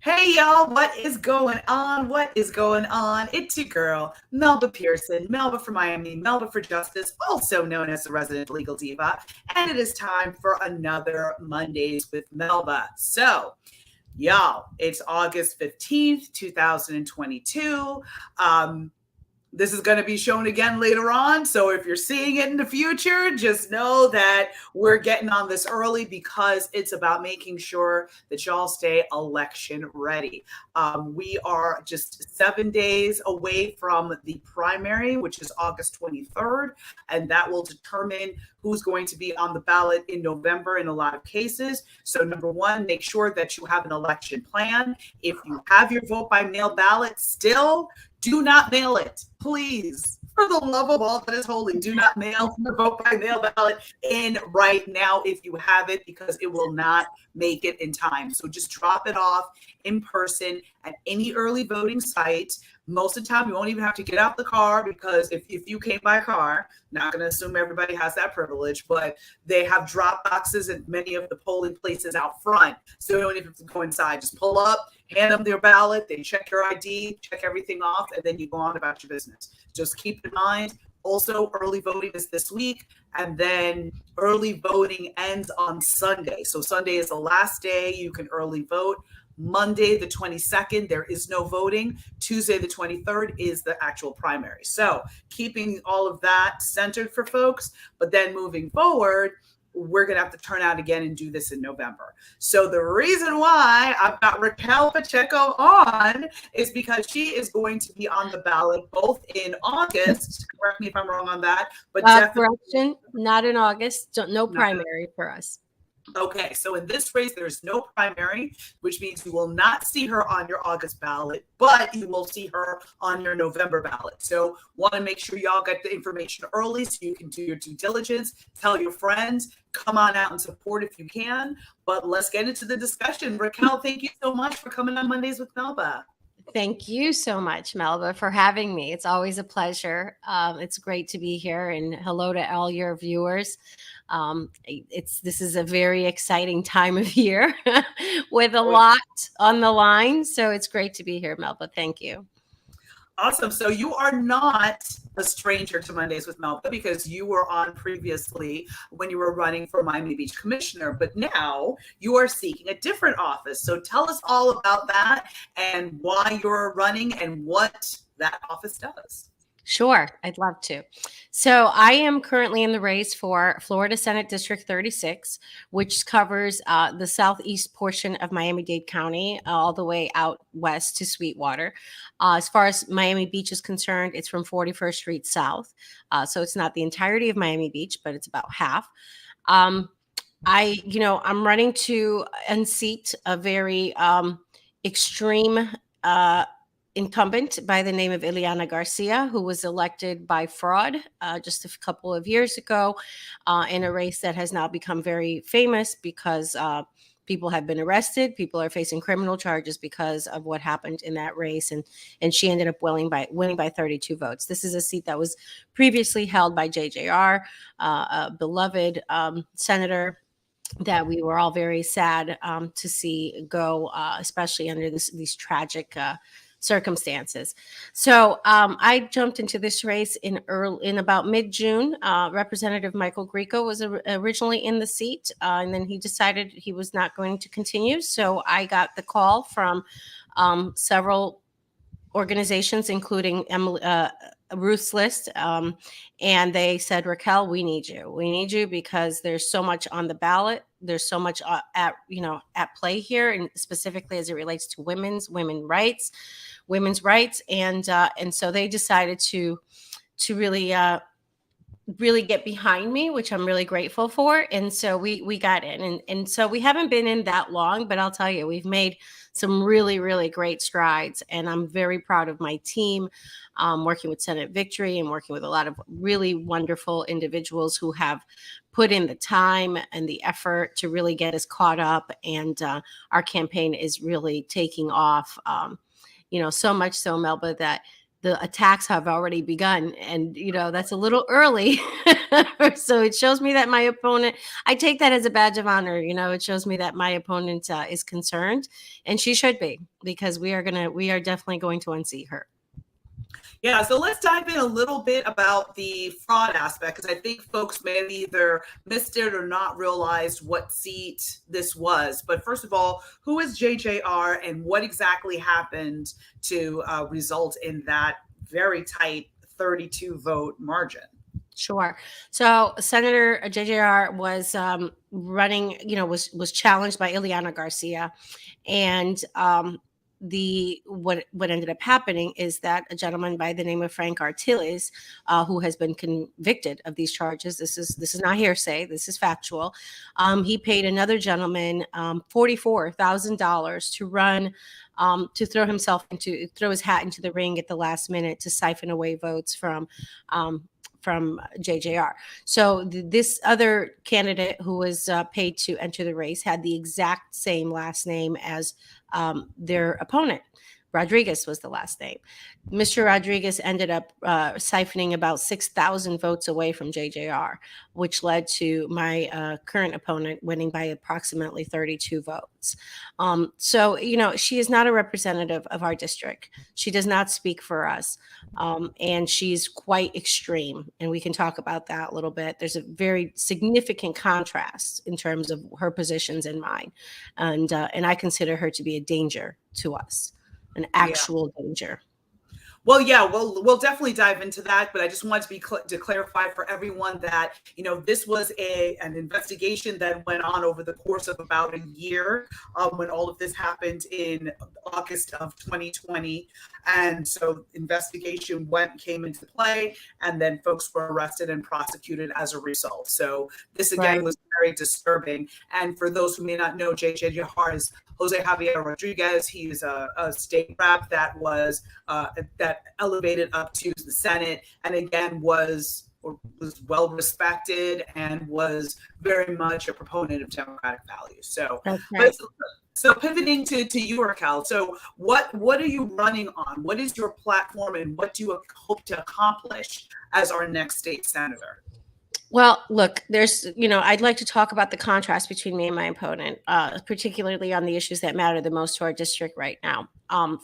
Hey y'all, what is going on? What is going on? It's your girl, Melba Pearson, Melba for Miami, Melba for Justice, also known as the resident legal diva. And it is time for another Mondays with Melba. So, y'all, it's August 15th, 2022. This is going to be shown again later on. So if you're seeing it in the future, just know that we're getting on this early because it's about making sure that y'all stay election ready. We are just 7 days away from the primary, which is August 23rd, and that will determine who's going to be on the ballot in November in a lot of cases. So number one, make sure that you have an election plan. If you have your vote by mail ballot still, do not mail it, please. For the love of all that is holy, do not mail the vote by mail ballot in right now if you have it, because it will not make it in time. So just drop it off in person at any early voting site. Most of the time, you won't even have to get out the car, because if you came by car, not going to assume everybody has that privilege, but they have drop boxes at many of the polling places out front. So you don't even have to go inside. Just pull up, hand them their ballot, they check your ID, check everything off, and then you go on about your business. Just keep in mind, also early voting is this week, and then early voting ends on Sunday. So Sunday is the last day you can early vote. Monday, the 22nd, there is no voting. Tuesday, the 23rd is the actual primary. So keeping all of that centered for folks, but then moving forward, we're going to have to turn out again and do this in November. So the reason why I've got Raquel Pacheco on is because she is going to be on the ballot both in August, correct me if I'm wrong on that, but definitely. Correction, not in August, no primary for us. Okay, so in this race, there's no primary, which means you will not see her on your August ballot, but you will see her on your November ballot. So want to make sure y'all get the information early so you can do your due diligence, tell your friends, come on out and support if you can. But let's get into the discussion. Raquel, thank you so much for coming on Mondays with Melba. Thank you so much, Melba, for having me. It's always a pleasure. It's great to be here, and hello to all your viewers. This is a very exciting time of year with a lot on the line. So it's great to be here, Melba. Thank you. Awesome. So you are not a stranger to Mondays with Melba, because you were on previously when you were running for Miami Beach Commissioner, but now you are seeking a different office. So tell us all about that and why you're running and what that office does. Sure, I'd love to. So I am currently in the race for Florida Senate District 36, which covers the southeast portion of Miami-Dade County, all the way out west to Sweetwater. As far as Miami Beach is concerned, it's from 41st Street South. So it's not the entirety of Miami Beach, but it's about half. I'm running to unseat a very extreme incumbent by the name of Ileana Garcia, who was elected by fraud just a couple of years ago in a race that has now become very famous because people have been arrested. People are facing criminal charges because of what happened in that race. And she ended up winning by 32 votes. This is a seat that was previously held by JJR, a beloved senator that we were all very sad to see go, especially under these tragic circumstances. So I jumped into this race in about mid-June. Representative Michael Grieco was originally in the seat, and then he decided he was not going to continue. So I got the call from several organizations, including Ruth's List, and they said, Raquel, we need you. We need you because there's so much on the ballot. There's so much at play here, and specifically as it relates to women's rights, and so they decided to really get behind me, which I'm really grateful for. And so we got in, and so we haven't been in that long, but I'll tell you, we've made some really, really great strides. And I'm very proud of my team, working with Senate Victory and working with a lot of really wonderful individuals who have put in the time and the effort to really get us caught up. And our campaign is really taking off, so much so, Melba, that the attacks have already begun, and that's a little early. So it shows me that my opponent, I take that as a badge of honor. It shows me that my opponent is concerned, and she should be, because we are definitely going to unseat her. Yeah, so let's dive in a little bit about the fraud aspect, because I think folks may have either missed it or not realized what seat this was. But first of all, who is JJR and what exactly happened to result in that very tight 32 vote margin? Sure. So Senator JJR was running, was challenged by Ileana Garcia, and what ended up happening is that a gentleman by the name of Frank Artiles, who has been convicted of these charges, this is not hearsay, this is factual. He paid another gentleman $44,000 to run. To throw his hat into the ring at the last minute to siphon away votes from JJR. So this other candidate who was paid to enter the race had the exact same last name as their opponent. Rodriguez was the last name. Mr. Rodriguez ended up siphoning about 6,000 votes away from JJR, which led to my current opponent winning by approximately 32 votes. So, she is not a representative of our district. She does not speak for us. And she's quite extreme. And we can talk about that a little bit. There's a very significant contrast in terms of her positions and mine. And I consider her to be a danger to us. An actual danger. Well, yeah, we'll definitely dive into that, but I just wanted to clarify for everyone that this was an investigation that went on over the course of about a year, when all of this happened in August of 2020, and so investigation came into play, and then folks were arrested and prosecuted as a result. So this again was very disturbing. And for those who may not know, JJR is Jose Javier Rodriguez. He's a state rep that was that elevated up to the Senate, and again was well respected and was very much a proponent of democratic values. So, so pivoting to you, Raquel. So what are you running on? What is your platform, and what do you hope to accomplish as our next state senator? Well, look, I'd like to talk about the contrast between me and my opponent, particularly on the issues that matter the most to our district right now.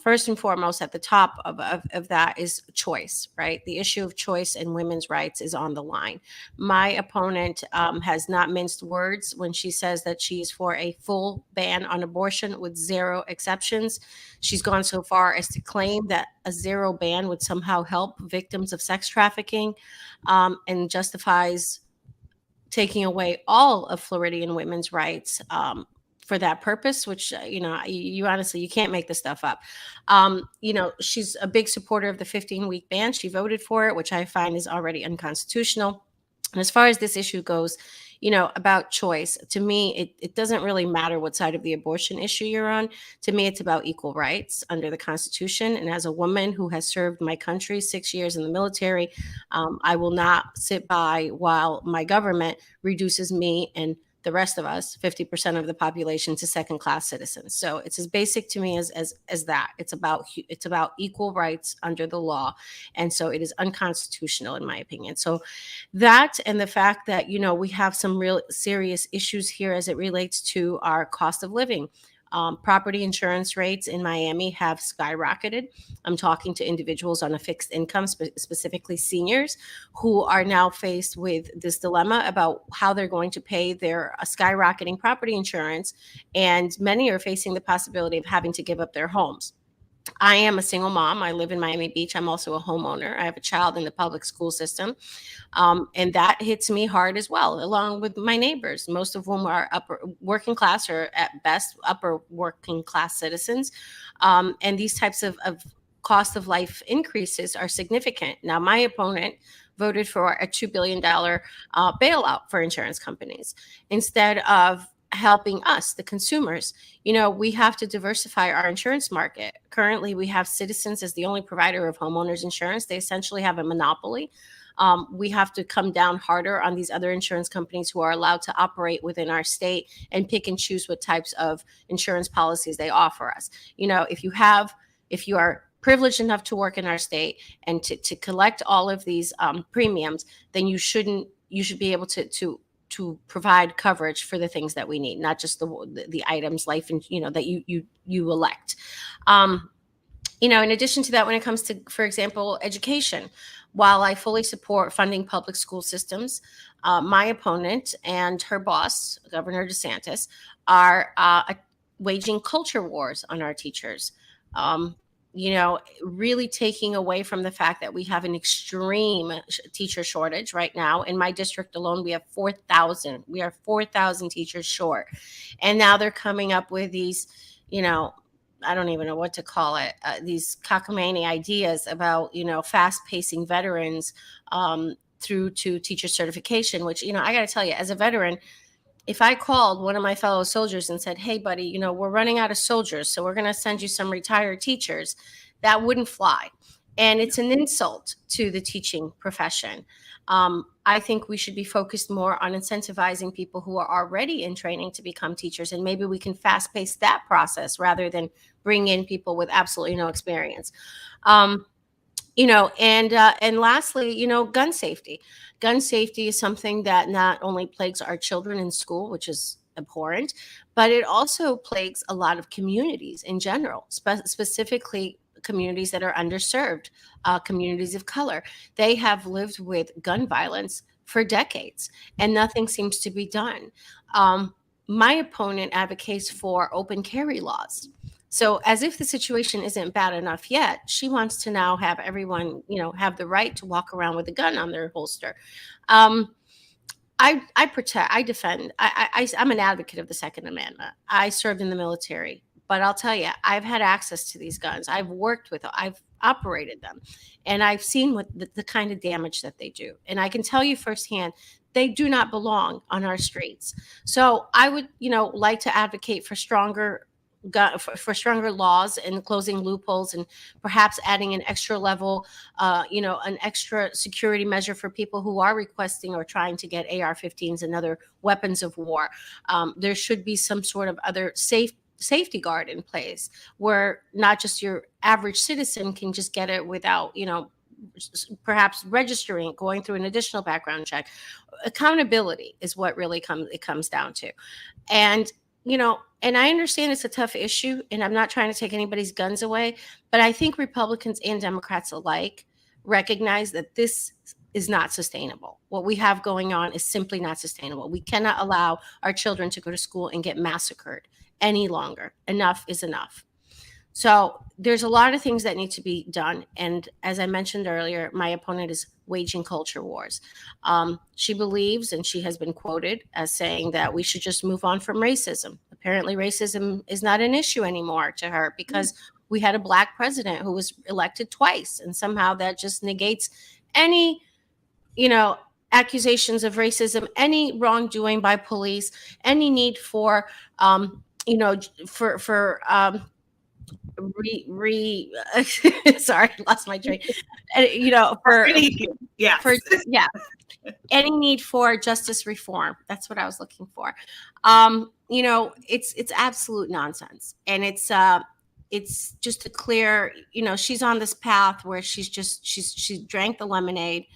First and foremost, at the top of that is choice, right? The issue of choice and women's rights is on the line. My opponent has not minced words when she says that she's for a full ban on abortion with zero exceptions. She's gone so far as to claim that a zero ban would somehow help victims of sex trafficking, and justifies taking away all of Floridian women's rights for that purpose, which, you honestly, you can't make this stuff up. She's a big supporter of the 15-week ban. She voted for it, which I find is already unconstitutional. And as far as this issue goes, about choice, to me, it doesn't really matter what side of the abortion issue you're on. To me, it's about equal rights under the Constitution. And as a woman who has served my country 6 years in the military, I will not sit by while my government reduces me and the rest of us, 50% of the population, to second-class citizens. So it's as basic to me as that. It's about equal rights under the law, and so it is unconstitutional in my opinion. So that, and the fact that we have some real serious issues here as it relates to our cost of living. Property insurance rates in Miami have skyrocketed. I'm talking to individuals on a fixed income, specifically seniors, who are now faced with this dilemma about how they're going to pay their skyrocketing property insurance. And many are facing the possibility of having to give up their homes. I am a single mom. I live in Miami Beach. I'm also a homeowner. I have a child in the public school system. And that hits me hard as well, along with my neighbors, most of whom are upper working class, or at best upper working class citizens. And these types of cost of life increases are significant. Now, my opponent voted for a $2 billion bailout for insurance companies instead of helping us, the consumers. We have to diversify our insurance market. Currently, we have Citizens as the only provider of homeowners insurance. They essentially have a monopoly. We have to come down harder on these other insurance companies who are allowed to operate within our state and pick and choose what types of insurance policies they offer us. If you are privileged enough to work in our state and to collect all of these premiums, then you should be able to provide coverage for the things that we need, not just the items, life, and that you elect. In addition to that, when it comes to, for example, education, while I fully support funding public school systems, my opponent and her boss, Governor DeSantis, are waging culture wars on our teachers. Really taking away from the fact that we have an extreme teacher shortage right now. In my district alone, we have 4,000. We are 4,000 teachers short. And now they're coming up with these, I don't even know what to call it, these cockamamie ideas about, fast pacing veterans through to teacher certification, which, I got to tell you, as a veteran, if I called one of my fellow soldiers and said, hey, buddy, we're running out of soldiers, so we're going to send you some retired teachers, that wouldn't fly. And it's an insult to the teaching profession. I think we should be focused more on incentivizing people who are already in training to become teachers. And maybe we can fast pace that process rather than bring in people with absolutely no experience. And lastly, gun safety. Gun safety is something that not only plagues our children in school, which is abhorrent, but it also plagues a lot of communities in general, specifically communities that are underserved, communities of color. They have lived with gun violence for decades, and nothing seems to be done. My opponent advocates for open carry laws. So as if the situation isn't bad enough yet, she wants to now have everyone, have the right to walk around with a gun on their holster. I protect, I defend, I'm an advocate of the Second Amendment. I served in the military, but I'll tell you, I've had access to these guns. I've worked with them. I've operated them, and I've seen what the kind of damage that they do. And I can tell you firsthand, they do not belong on our streets. So I would, like to advocate for stronger laws and closing loopholes, and perhaps adding an extra level, an extra security measure for people who are requesting or trying to get AR-15s and other weapons of war. There should be some sort of other safety guard in place where not just your average citizen can just get it without, perhaps registering, going through an additional background check. Accountability is what really comes down to. And and I understand it's a tough issue, and I'm not trying to take anybody's guns away, but I think Republicans and Democrats alike recognize that this is not sustainable. What we have going on is simply not sustainable. We cannot allow our children to go to school and get massacred any longer. Enough is enough. So there's a lot of things that need to be done. And as I mentioned earlier, my opponent is waging culture wars. She believes, and she has been quoted as saying, that we should just move on from racism. Apparently, racism is not an issue anymore to her because we had a Black president who was elected twice. And somehow that just negates any, accusations of racism, any wrongdoing by police, any need for, sorry, lost my train. Any need for justice reform. That's what I was looking for. It's absolute nonsense, and it's just a clear. She's on this path where she drank the lemonade.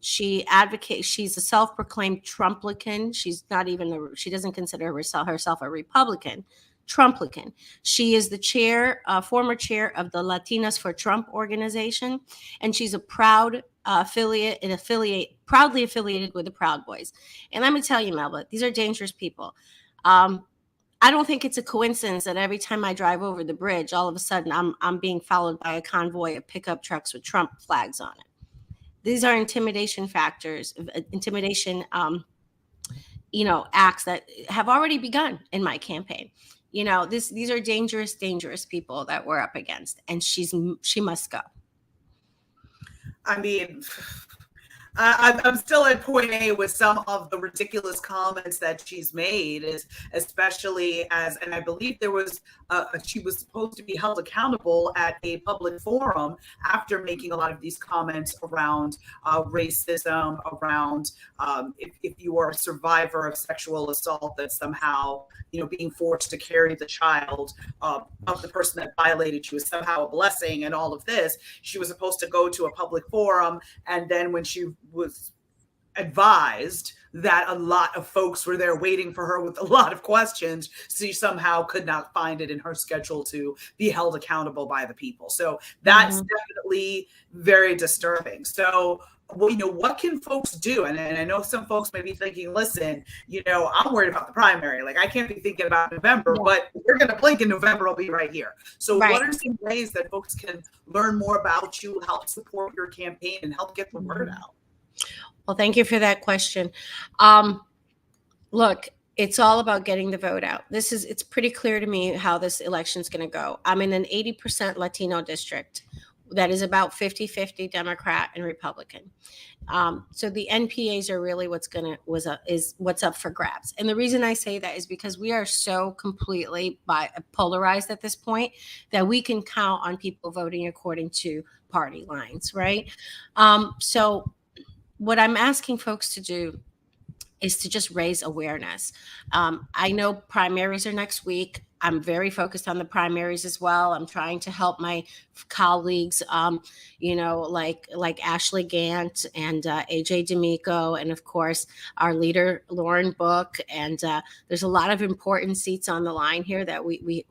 She advocates. She's a self-proclaimed Trumplican. She doesn't consider herself a Republican. Trumplican. She is the former chair of the Latinas for Trump organization, and she's a proudly affiliated with the Proud Boys. And I'm gonna tell you, Melba, these are dangerous people. I don't think it's a coincidence that every time I drive over the bridge, all of a sudden I'm being followed by a convoy of pickup trucks with Trump flags on it. These are intimidation factors, acts that have already begun in my campaign. These are dangerous people that we're up against, and she must go. I mean, I'm still at point A with some of the ridiculous comments that she's made, is especially as, and I believe there was, she was supposed to be held accountable at a public forum after making a lot of these comments around racism, around if you are a survivor of sexual assault, that somehow, being forced to carry the child of the person that violated you is somehow a blessing, and all of this. She was supposed to go to a public forum, and then when she was advised that a lot of folks were there waiting for her with a lot of questions, she somehow could not find it in her schedule to be held accountable by the people. So that's definitely very disturbing. So, well, what can folks do? And I know some folks may be thinking, listen, I'm worried about the primary. Like, I can't be thinking about November, but we're going to blink and November will be right here. So what are some ways that folks can learn more about you, help support your campaign, and help get the word out? Well, thank you for that question. Look, it's all about getting the vote out. It's pretty clear to me how this election is going to go. I'm in an 80% Latino district that is about 50-50 Democrat and Republican. So the NPAs are really what's up for grabs. And the reason I say that is because we are so completely polarized at this point that we can count on people voting according to party lines, right? So what I'm asking folks to do is to just raise awareness. I know primaries are next week. I'm very focused on the primaries as well. I'm trying to help my colleagues, like Ashley Gant and AJ D'Amico, and of course our leader Lauren Book. And there's a lot of important seats on the line here that we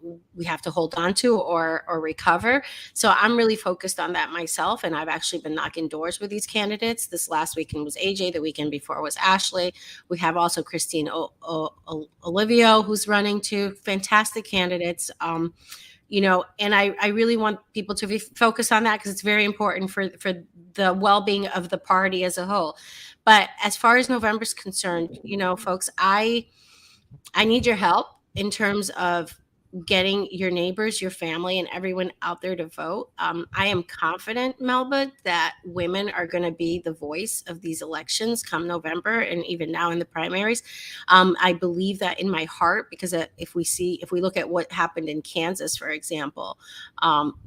have to hold on to or recover. So I'm really focused on that myself, and I've actually been knocking doors with these candidates. This last weekend was AJ. The weekend before was Ashley. We have also Christine Olivio, who's running too. Fantastic candidates. And I really want people to focus on that because it's very important for the well-being of the party as a whole. But as far as November's concerned, folks, I need your help in terms of getting your neighbors, your family, and everyone out there to vote. I am confident, Melba, that women are going to be the voice of these elections come November, and even now in the primaries. I believe that in my heart, because if we look at what happened in Kansas, for example,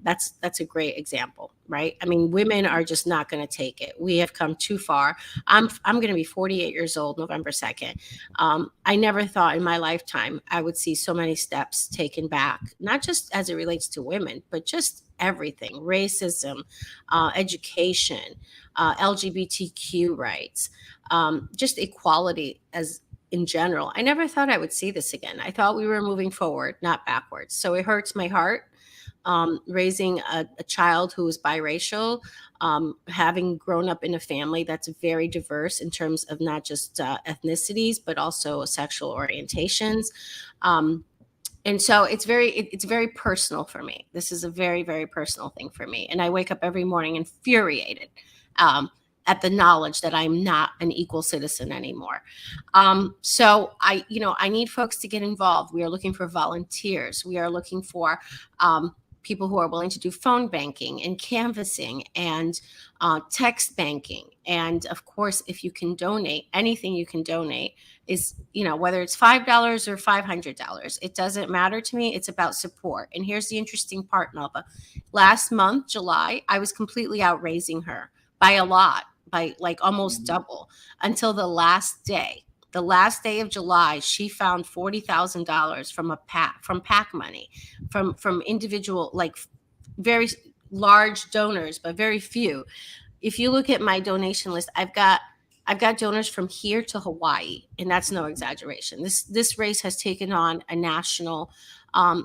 that's a great example, right? I mean, women are just not going to take it. We have come too far. I'm going to be 48 years old November 2nd. I never thought in my lifetime I would see so many steps taken back, not just as it relates to women, but just everything: racism, education, LGBTQ rights, just equality as in general. I never thought I would see this again. I thought we were moving forward, not backwards. So it hurts my heart. Raising a child who is biracial, having grown up in a family that's very diverse in terms of not just ethnicities, but also sexual orientations. And so it's very personal for me. This is a very, very personal thing for me. And I wake up every morning infuriated at the knowledge that I'm not an equal citizen anymore. So I need folks to get involved. We are looking for volunteers. We are looking for people who are willing to do phone banking and canvassing and text banking. And of course, if you can donate, anything you can donate is, whether it's $5 or $500, it doesn't matter to me. It's about support. And here's the interesting part, Melba. Last month, July, I was completely outraising her by a lot, by like almost double, until the last day. The last day of July, she found $40,000 from PAC money, from individual, like very large donors, but very few. If you look at my donation list, I've got donors from here to Hawaii, and that's no exaggeration. This race has taken on a national.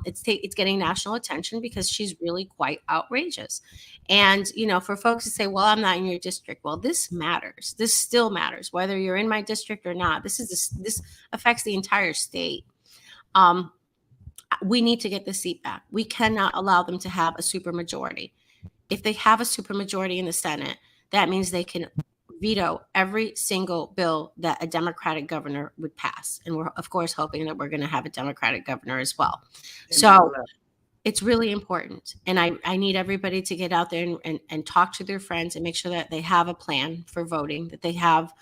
It's getting national attention because she's really quite outrageous. And, for folks to say, well, I'm not in your district. Well, this matters. This still matters, whether you're in my district or not. This affects the entire state. We need to get the seat back. We cannot allow them to have a supermajority. If they have a supermajority in the Senate, that means they can veto every single bill that a Democratic governor would pass. And we're, of course, hoping that we're going to have a Democratic governor as well. So It's really important. And I need everybody to get out there and talk to their friends and make sure that they have a plan for voting, that they have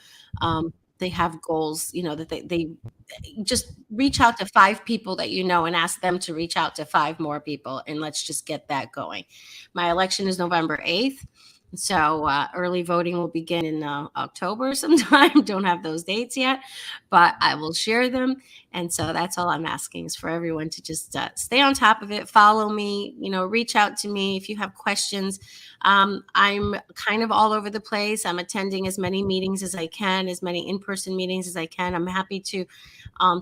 goals, you know, that they just reach out to 5 people that you know and ask them to reach out to 5 more people, and let's just get that going. My election is November 8th. So early voting will begin in October sometime. Don't have those dates yet, but I will share them. And so that's all I'm asking is for everyone to just stay on top of it. Follow me, you know, reach out to me if you have questions. I'm kind of all over the place. I'm attending as many meetings as I can, as many in-person meetings as I can. I'm happy to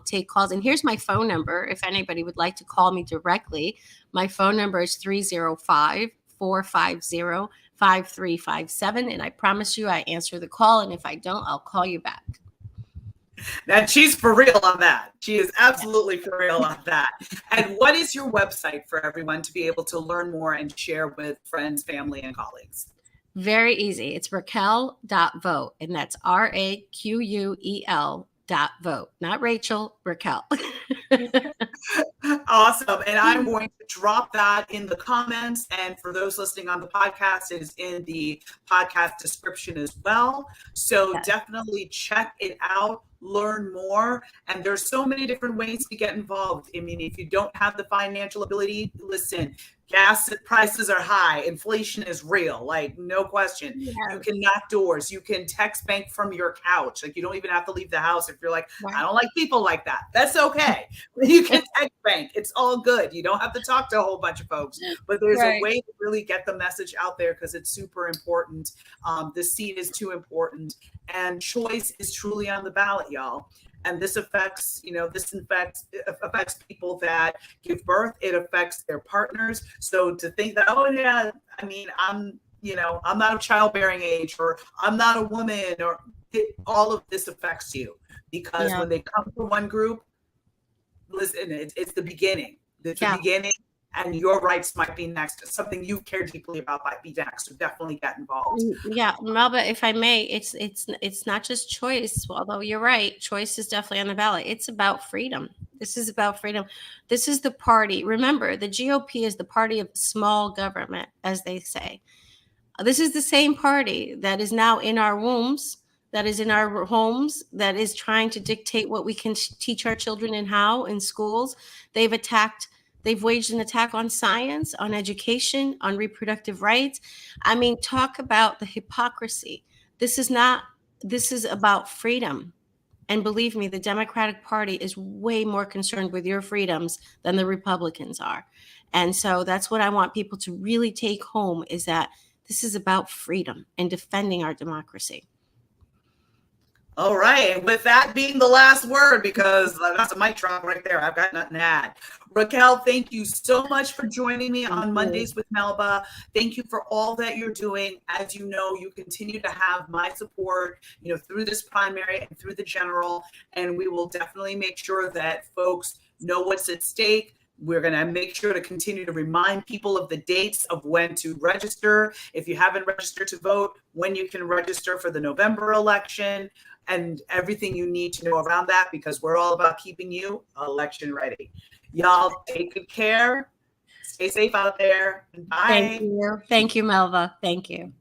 take calls. And here's my phone number. If anybody would like to call me directly, my phone number is 305-450-5357. And I promise you I answer the call. And if I don't, I'll call you back. And she's for real on that. She is absolutely for real on that. And what is your website for everyone to be able to learn more and share with friends, family, and colleagues? Very easy. It's Raquel.vote. And that's RAQUEL.vote. Not Rachel, Raquel. Awesome. And I'm going to drop that in the comments. And for those listening on the podcast, it is in the podcast description as well. So definitely check it out, learn more. And there's so many different ways to get involved. I mean, if you don't have the financial ability, listen, gas prices are high. Inflation is real, like no question. Yeah. You can knock doors. You can text bank from your couch. Like you don't even have to leave the house. If you're like, I don't like people like that, that's okay. You can text bank. It's all good. You don't have to talk to a whole bunch of folks, but there's a way to really get the message out there because it's super important. The seat is too important, and choice is truly on the ballot, y'all. And this affects, you know, affects people that give birth. It affects their partners. So to think that, oh yeah, I mean, I'm not of childbearing age, or I'm not a woman, or all of this affects you because when they come from one group, listen, it's the beginning. It's the beginning. And your rights might be next. Something you care deeply about might be next. So definitely get involved. Yeah, Melba, if I may, it's not just choice. Although you're right, choice is definitely on the ballot. It's about freedom. This is about freedom. This is the party. Remember, the GOP is the party of small government, as they say. This is the same party that is now in our wombs, that is in our homes, that is trying to dictate what we can teach our children and how in schools. They've waged an attack on science, on education, on reproductive rights. I mean, talk about the hypocrisy. This is about freedom. And believe me, the Democratic Party is way more concerned with your freedoms than the Republicans are. And so that's what I want people to really take home, is that this is about freedom and defending our democracy. All right. And with that being the last word, because that's a mic drop right there, I've got nothing to add. Raquel, thank you so much for joining me on Mondays with Melba. Thank you for all that you're doing. As you know, you continue to have my support, you know, through this primary and through the general. And we will definitely make sure that folks know what's at stake. We're going to make sure to continue to remind people of the dates of when to register. If you haven't registered to vote, when you can register for the November election, and everything you need to know around that, because we're all about keeping you election ready. Y'all take good care. Stay safe out there. Bye. Thank you. Thank you, Melva. Thank you.